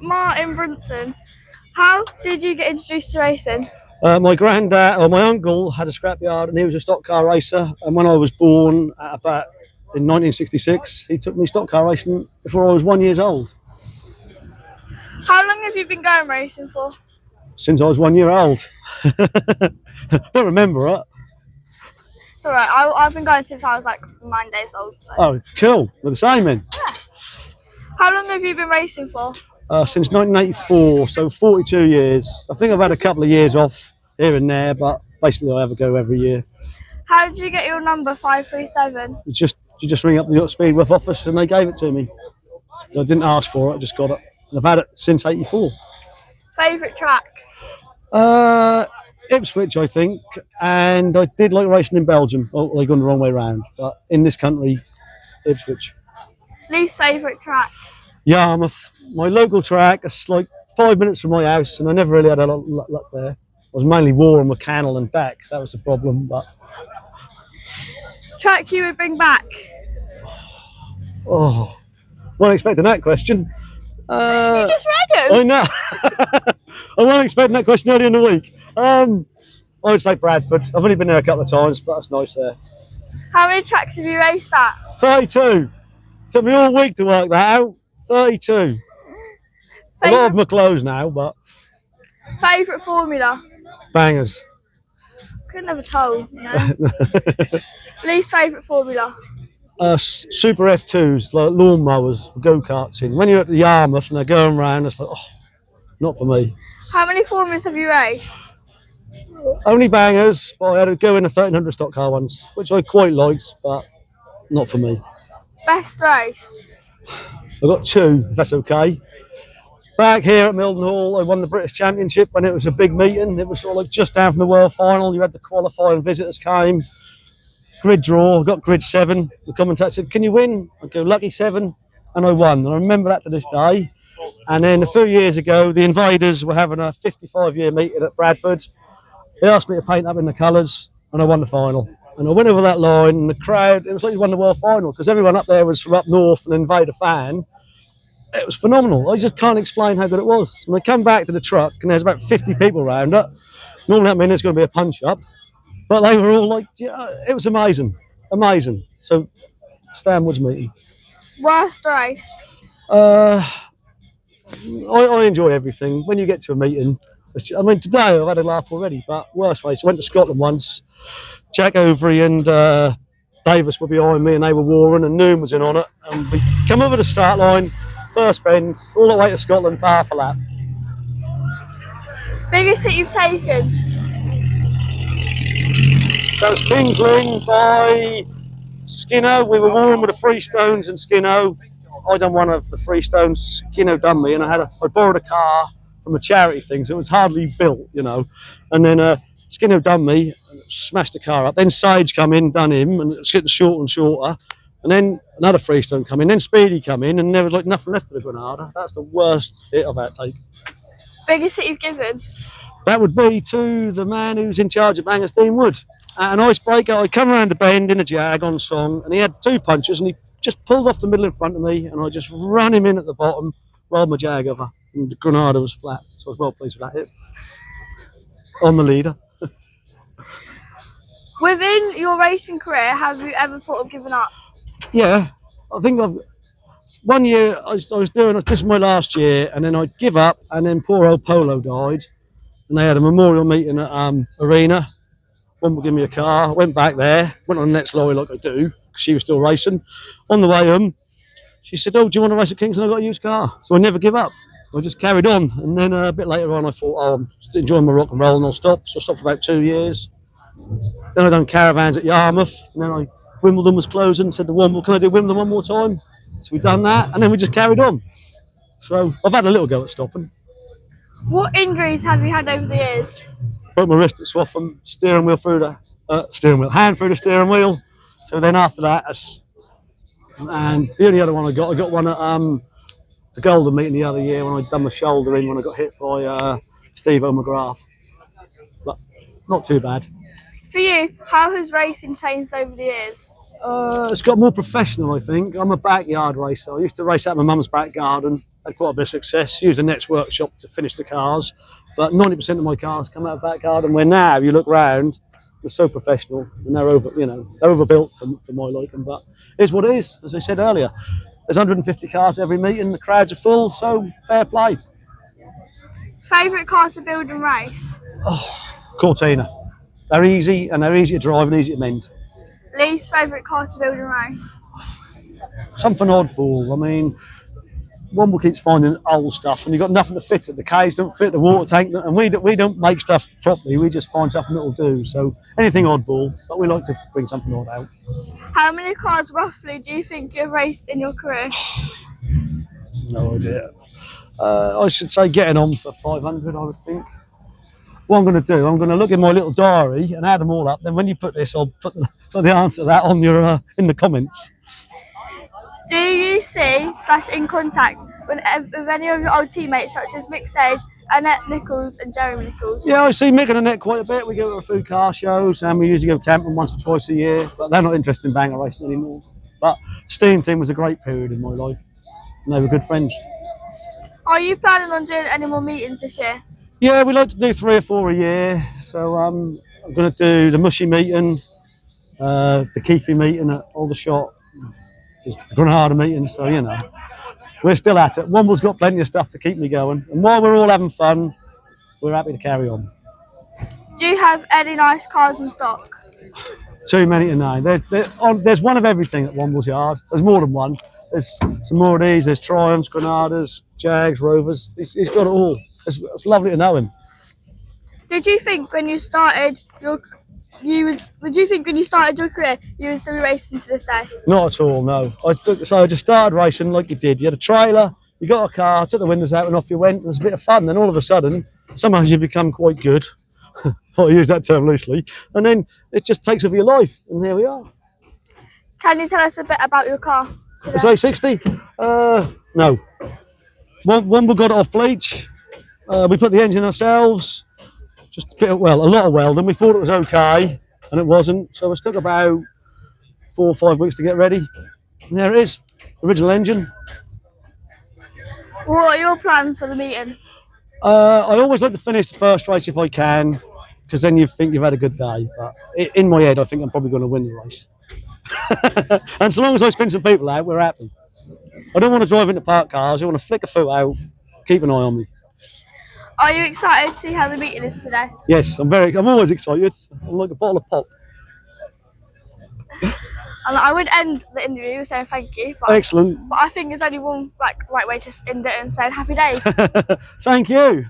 Martin Brunson. How did you get introduced to racing? My granddad, or my uncle, had a scrapyard and he was a stock car racer. And when I was born in 1966, he took me stock car racing before I was 1 year old. How long have you been going racing for? Since I was 1 year old. Don't remember it. It's alright, I've been going since I was like 9 days old. So. Oh, cool. We're the same then. Yeah. How long have you been racing for? Since 1984, so 42 years. I think I've had a couple of years off here and there, but basically I have a go every year. How did you get your number 537? You just ring up the Speedworth office and they gave it to me. I didn't ask for it, I just got it. And I've had it since 84. Favourite track? Ipswich, I think, and I did like racing in Belgium. Oh, they've gone the wrong way round, but in this country, Ipswich. Least favourite track? Yarmouth, my local track. It's like 5 minutes from my house, and I never really had a lot of luck there. I was mainly Warren, McCannell, and Dak. That was the problem. But track you would bring back? Oh, wasn't expecting that question. You just read it. I know. I wasn't expecting that question earlier in the week. I would say Bradford. I've only been there a couple of times, but it's nice there. How many tracks have you raced at? 32. Took me all week to work that out. 32. A lot of them are closed now, but. Favourite formula? Bangers. Could never tell, you know. Least favourite formula? Super F2s, like lawnmowers, go-karts in. When you're at the Yarmouth and they're going around, it's like, oh, not for me. How many formulas have you raced? Only bangers, but I had to go in a 1300 stock car once, which I quite liked, but not for me. Best race? I've got two, if that's okay. Back here at Milton Hall, I won the British Championship when it was a big meeting. It was sort of like just down from the World Final. You had the qualifying visitors came. Grid draw, I got grid 7. The commentator said, "Can you win?" I'd go, "Lucky 7," and I won. And I remember that to this day. And then a few years ago, the Invaders were having a 55-year meeting at Bradford. They asked me to paint up in the colours, and I won the final. And I went over that line, and the crowd, it was like you won the World Final, because everyone up there was from up north, an Invader fan. It was phenomenal. I just can't explain how good it was. And I come back to the truck, and there's about 50 people around it. Normally that means there's going to be a punch-up. But they were all like, yeah, it was amazing. Amazing. So, Stan Woods meeting. Worst race? I enjoy everything. When you get to a meeting, I mean, today I've had a laugh already, but worst race. I went to Scotland once. Jack Overy and Davis were behind me, and they were warring, and Noon was in on it. And we come over the start line, first bend, all the way to Scotland for half a lap. Biggest hit you've taken? That was Kingsling by Skinno. We were warring with the Freestones and Skinno. I done one of the Freestones. Skinno done me, and I borrowed a car from a charity thing, so it was hardly built, you know. And then Skinno done me, smashed the car up. Then Sage come in, done him, and it was getting shorter and shorter. And then another Freestone come in. Then Speedy come in, and there was like nothing left of the Granada. That's the worst hit I've had to take. Biggest hit you've given? That would be to the man who's in charge of Bangers, Dean Wood. At an icebreaker, I come around the bend in a Jag on song, and he had two punches, and he just pulled off the middle in front of me, and I just ran him in at the bottom, rolled my Jag over, and the Granada was flat. So I was well pleased with that hit. On the leader. Within your racing career, have you ever thought of giving up? Yeah, I think one year I was doing, this is my last year, and then I'd give up, and then poor old Polo died, and they had a memorial meeting at Arena. One would give me a car. I went back there, went on the next lorry like I do, because she was still racing. On the way home, she said, "Oh, do you want to race at Kingston? I've got a used car." So I never give up. I just carried on. And then a bit later on, I thought, oh, I'm enjoying my rock and roll, and I'll stop. So I stopped for about 2 years. Then I done caravans at Yarmouth. And then Wimbledon was closing. Said to Wimbledon, "Can I do Wimbledon one more time?" So we done that, and then we just carried on. So I've had a little go at stopping. What injuries have you had over the years? Broke my wrist at Swaffham, hand through the steering wheel. So then after that, and the only other one I got one at the Golden meeting the other year when I done my shoulder in when I got hit by Steve O'McGrath. But not too bad. For you, how has racing changed over the years? It's got more professional, I think. I'm a backyard racer. I used to race out my mum's back garden. had quite a bit of success. Used the next workshop to finish the cars, but 90% of my cars come out of back garden. Where now you look round, they're so professional and they're they're overbuilt for my liking. But it's what it is. As I said earlier, there's 150 cars every meeting. The crowds are full, so fair play. Favourite car to build and race? Cortina. They're easy and they're easy to drive and easy to mend. Least favourite car to build and race? Something oddball. I mean, Womble keeps finding old stuff, and you've got nothing to fit it. The K's don't fit the water tank, and we don't make stuff properly. We just find something that'll do. So anything oddball, but we like to bring something odd out. How many cars roughly do you think you've raced in your career? No idea. I should say getting on for 500, I would think. What I'm going to do, I'm going to look in my little diary and add them all up. Then when you put this, I'll put the answer to that on your in the comments. Do you see / in contact with any of your old teammates such as Mick Sage, Annette Nichols and Jeremy Nichols? Yeah, I see Mick and Annette quite a bit. We go to a few car shows and we usually go camping once or twice a year, but they're not interested in banger racing anymore. But steam team was a great period in my life and they were good friends. Are you planning on doing any more meetings this year? Yeah, we like to do 3 or 4 a year. So I'm going to do the Mushy meeting, the Keefe meeting at Aldershot, just the Granada meeting. So, we're still at it. Womble's got plenty of stuff to keep me going. And while we're all having fun, we're happy to carry on. Do you have any nice cars in stock? Too many to name. There's one of everything at Womble's yard. There's more than one. There's some more of these. There's Triumphs, Granadas, Jags, Rovers. He's got it all. It's lovely to know him. Did you think when you started your career you would still be racing to this day? Not at all, no. I just started racing like you did. You had a trailer, you got a car, took the windows out and off you went. It was a bit of fun. Then all of a sudden, somehow you become quite good. I use that term loosely. And then it just takes over your life. And here we are. Can you tell us a bit about your car today? It's 60? No. Womble got it off bleach. We put the engine ourselves. Just a lot of welding. We thought it was okay, and it wasn't. So it took about 4 or 5 weeks to get ready. And there it is, original engine. What are your plans for the meeting? I always like to finish the first race if I can, because then you think you've had a good day. But in my head, I think I'm probably going to win the race. And so long as I spin some people out, we're happy. I don't want to drive into parked cars. I want to flick a foot out, keep an eye on me. Are you excited to see how the meeting is today? Yes, I'm always excited. I'm like a bottle of pop. And I would end the interview saying thank you. But Excellent. But I think there's only one right way to end it and saying happy days. Thank you.